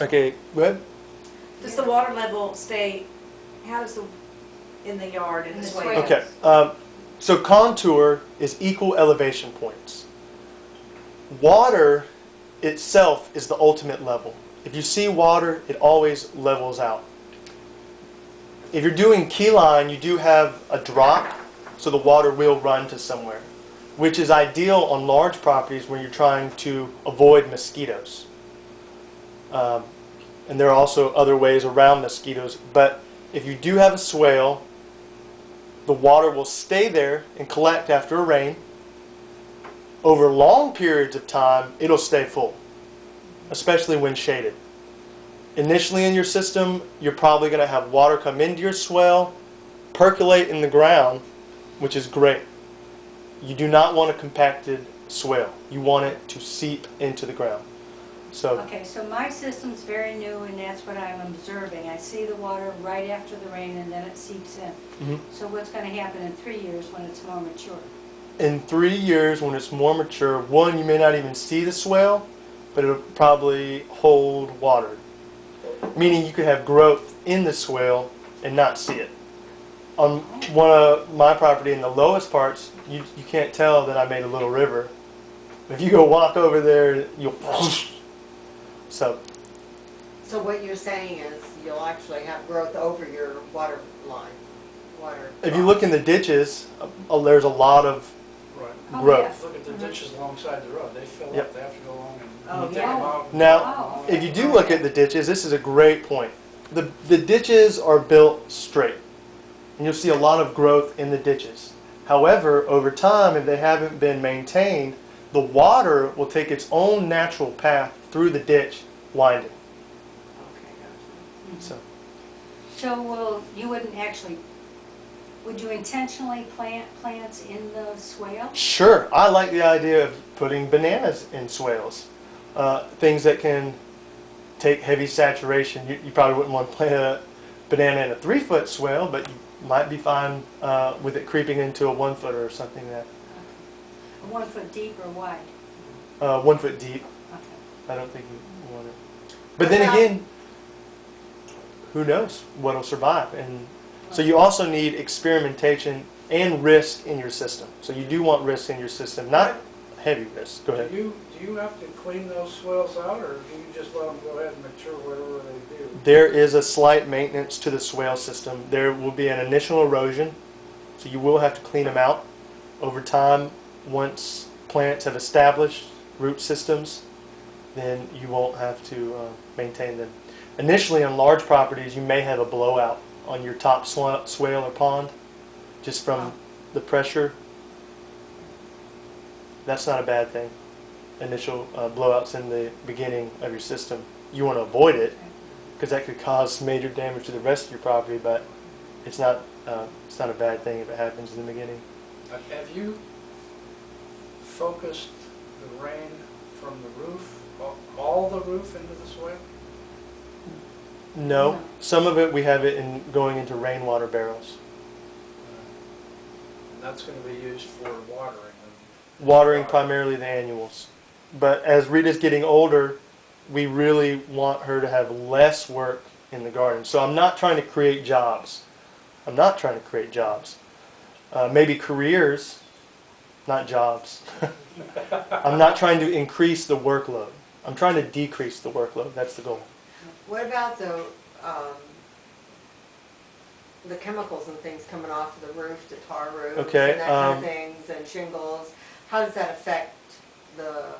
Okay, go ahead. Does the water level stay, how does the, in the yard, in the swale? Okay, so contour is equal elevation points. Water itself is the ultimate level. If you see water, it always levels out. If you're doing keyline, you do have a drop, so the water will run to somewhere, which is ideal on large properties when you're trying to avoid mosquitoes. And there are also other ways around mosquitoes, but if you do have a swale, the water will stay there and collect after a rain. Over long periods of time, it'll stay full, especially when shaded. Initially in your system, you're probably going to have water come into your swale, percolate in the ground, which is great. You do not want a compacted swale. You want it to seep into the ground. So, okay, so my system's very new, and that's what I'm observing. I see the water right after the rain, and then it seeps in. So what's going to happen in 3 years when it's more mature? in 3 years, when it's more mature, one, you may not even see the swale, but it'll probably hold water. Meaning you could have growth in the swale and not see it. On one of my property in the lowest parts, you can't tell that I made a little river. If you go walk over there, you'll so what you're saying is you'll actually have growth over your water line, if you look in the ditches, there's a lot of growth. Look at the ditches alongside the road. They fill Yep. up. They have to go along and Oh, dig yeah. them out. Now, if you do look at the ditches, this is a great point. The ditches are built straight, and you'll see a lot of growth in the ditches. However, over time, if they haven't been maintained, the water will take its own natural path through the ditch, winding. So you wouldn't actually, would you intentionally plant plants in the swale? Sure, I like the idea of putting bananas in swales. Things that can take heavy saturation. You probably wouldn't want to plant a banana in a 3-foot swale, but you might be fine with it creeping into a 1-footer or something that. 1 foot deep or wide? 1 foot deep. Okay. I don't think you want it. But then again, who knows what'll survive? And so you also need experimentation and risk in your system. So you do want risk in your system, not heavy risk. Go ahead. Do you have to clean those swales out, or do you just let them go ahead and mature whatever they do? There is a slight maintenance to the swale system. There will be an initial erosion, so you will have to clean them out. Over time, once plants have established root systems, then you won't have to maintain them. Initially, on large properties, you may have a blowout on your top swale or pond, just from the pressure. That's not a bad thing. Initial blowouts in the beginning of your system. You want to avoid it, because that could cause major damage to the rest of your property, but it's not a bad thing if it happens in the beginning. Have you focused the rain from the roof, all the roof into the swale? No. Some of it we have it in going into rainwater barrels. And that's going to be used for watering. Watering primarily the annuals. But as Rita's getting older, we really want her to have less work in the garden. So I'm not trying to create jobs. I'm not trying to create jobs. Maybe careers, not jobs. I'm not trying to increase the workload. I'm trying to decrease the workload. That's the goal. What about the chemicals and things coming off of the roof, the tar roofs, Okay, and that kind of things, and shingles? How does that affect the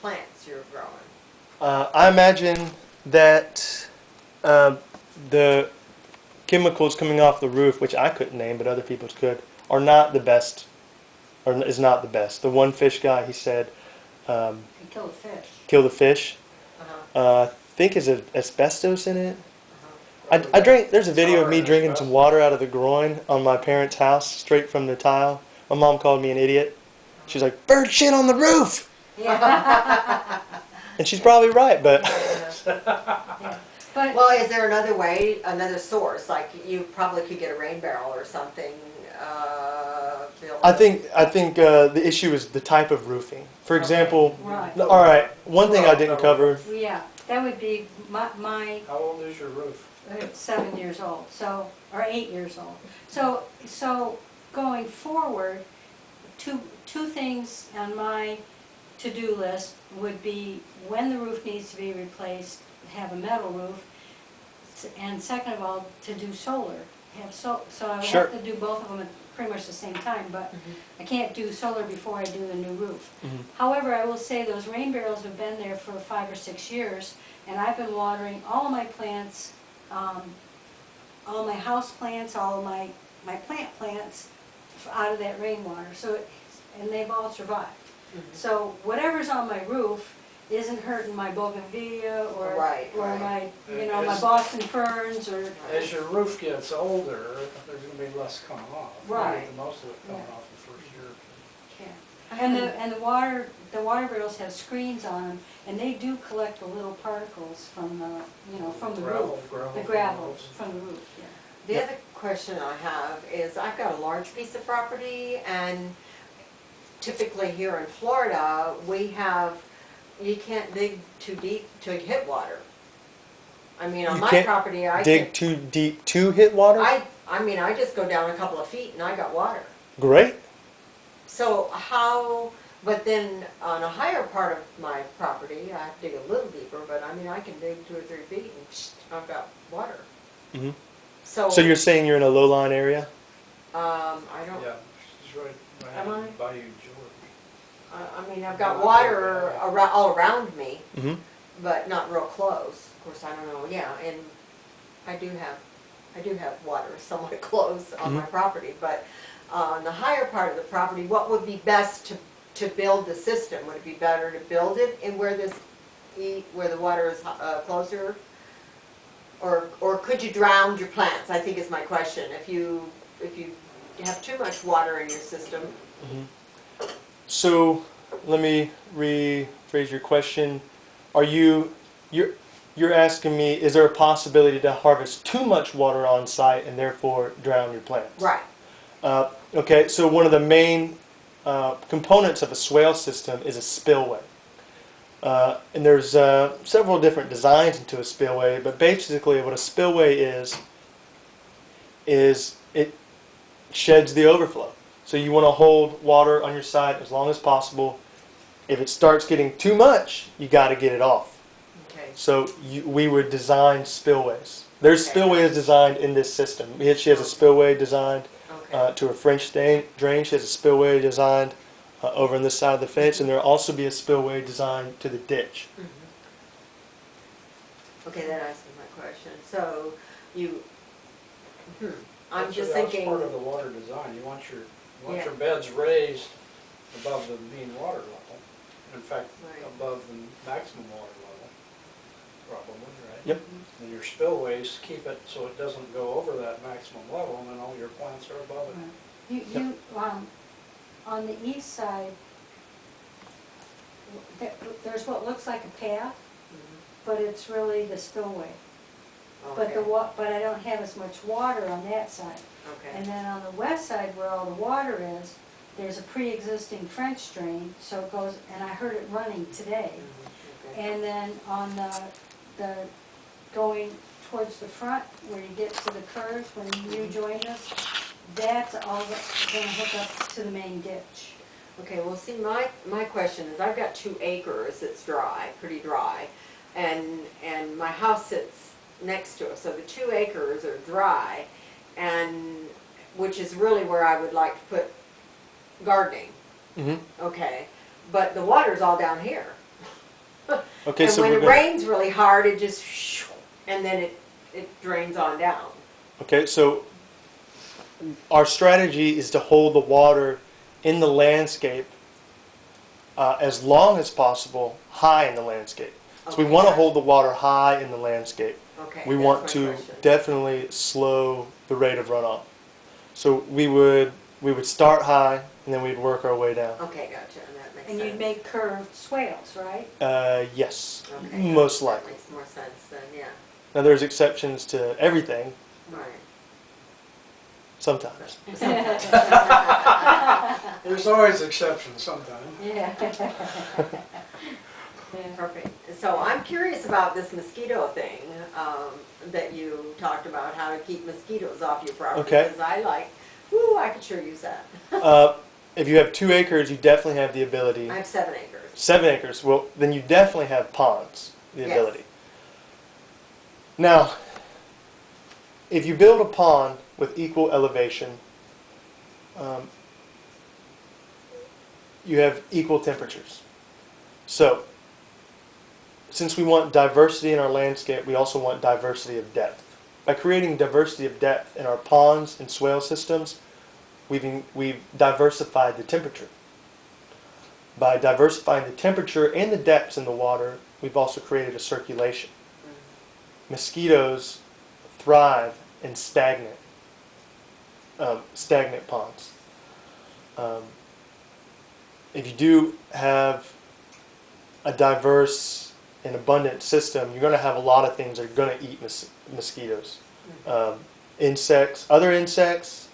plants you're growing? I imagine that the chemicals coming off the roof, which I couldn't name, but other people could, are not the best, or is not the best. The one fish guy, he said, You kill the fish. kill the fish. I think is asbestos in it. I drank. There's a video of me drinking some water out of the groin on my parents' house, straight from the tile. My mom called me an idiot. She's like, "Bird shit on the roof," Yeah. and she's probably right. But But Well, is there another way, another source? Like you probably could get a rain barrel or something built? I think the issue is the type of roofing. For example, Right. all right, one thing I didn't cover. Yeah, that would be my How old is your roof? 7 years old, so, or 8 years old. So going forward, two things on my to-do list would be when the roof needs to be replaced, have a metal roof, and second of all, to do solar. So I would Sure. have to do both of them at pretty much the same time, but I can't do solar before I do the new roof. However, I will say those rain barrels have been there for 5 or 6 years, and I've been watering all of my plants, all my house plants, all of my plant plants out of that rainwater. So, and they've all survived. So whatever's on my roof isn't hurting my bougainvillea or Right, or right. my my Boston ferns or As your roof gets older, there's gonna be less coming off. Right. Most of it coming Yeah. off the first year. yeah. And the water barrels have screens on them, and they do collect the little particles from the from the Gravel, roof, the from gravel the roofs. from the roof. Yeah. The other question I have is, I've got a large piece of property, and typically here in Florida, you can't dig too deep to hit water. I mean, on You my can't property, I Dig too deep to hit water? I mean, I just go down a couple of feet and I got water. Great. So but then on a higher part of my property, I have to dig a little deeper, but I mean, I can dig 2 or 3 feet and I've got water. hmm So, So you're saying you're in a low-lying area? I don't, Yeah, she's right, Am I? right by you, George. I mean, I've got water all around me, hmm but not real close. Of course, I don't know, yeah, and I do have water somewhat close on my property, but on the higher part of the property, what would be best to build the system? Would it be better to build it in where the water is closer? Or could you drown your plants, I think is my question. If you have too much water in your system. So let me rephrase your question. You're asking me, is there a possibility to harvest too much water on site and therefore drown your plants? Right. Okay, so one of the main components of a swale system is a spillway. And there's several different designs into a spillway, but basically what a spillway is it sheds the overflow. So you want to hold water on your site as long as possible. If it starts getting too much, you got to get it off. Okay. So we would design spillways. There's spillways designed in this system. She has a spillway designed Okay. to a French drain. She has a spillway designed over on this side of the fence, and there will also be a spillway designed to the ditch. Okay, that answers my question. So I'm just That's thinking. part of the water design. You want Yeah. your beds raised above the mean water level. In fact, Right. above the maximum water level, probably, right? Yep. And your spillways keep it so it doesn't go over that maximum level, and then all your plants are above it. On the east side, there's what looks like a path, but it's really the spillway. Okay. But I don't have as much water on that side. Okay. And then on the west side where all the water is, there's a pre-existing French drain, so it goes, and I heard it running today. Okay. And then on the going towards the front, where you get to the curves, when you join us, that's all gonna hook up to the main ditch. Okay, well, see, my question is, I've got 2 acres that's dry, pretty dry, and my house sits next to it, so the 2 acres are dry, and which is really where I would like to put gardening. Okay, but the water's all down here. Okay, And so when we're it gonna, rains really hard, it just and then it drains on down. okay, so our strategy is to hold the water in the landscape as long as possible, high in the landscape. So we Okay, want to gotcha. hold the water high in the landscape. Okay, We that's want my to question. definitely slow the rate of runoff. So we would start high and then we'd work our way down. Okay, gotcha, that makes And sense. you'd make curved swales, right? Yes, Okay, most that likely. makes more sense then, yeah. Now there's exceptions to everything Right. sometimes. There's always exceptions sometimes. Yeah. Perfect. So I'm curious about this mosquito thing, that you talked about, how to keep mosquitoes off your property. Okay. Because I could sure use that. If you have 2 acres, you definitely have the ability. I have 7 acres. 7 acres, well, then you definitely have ponds, the Yes. ability. Now, if you build a pond with equal elevation, you have equal temperatures. So, since we want diversity in our landscape, we also want diversity of depth. By creating diversity of depth in our ponds and swale systems, we've diversified the temperature. By diversifying the temperature and the depths in the water, we've also created a circulation. Mosquitoes thrive in stagnant ponds. If you do have a diverse and abundant system, you're going to have a lot of things that are going to eat mosquitoes. Insects, other insects,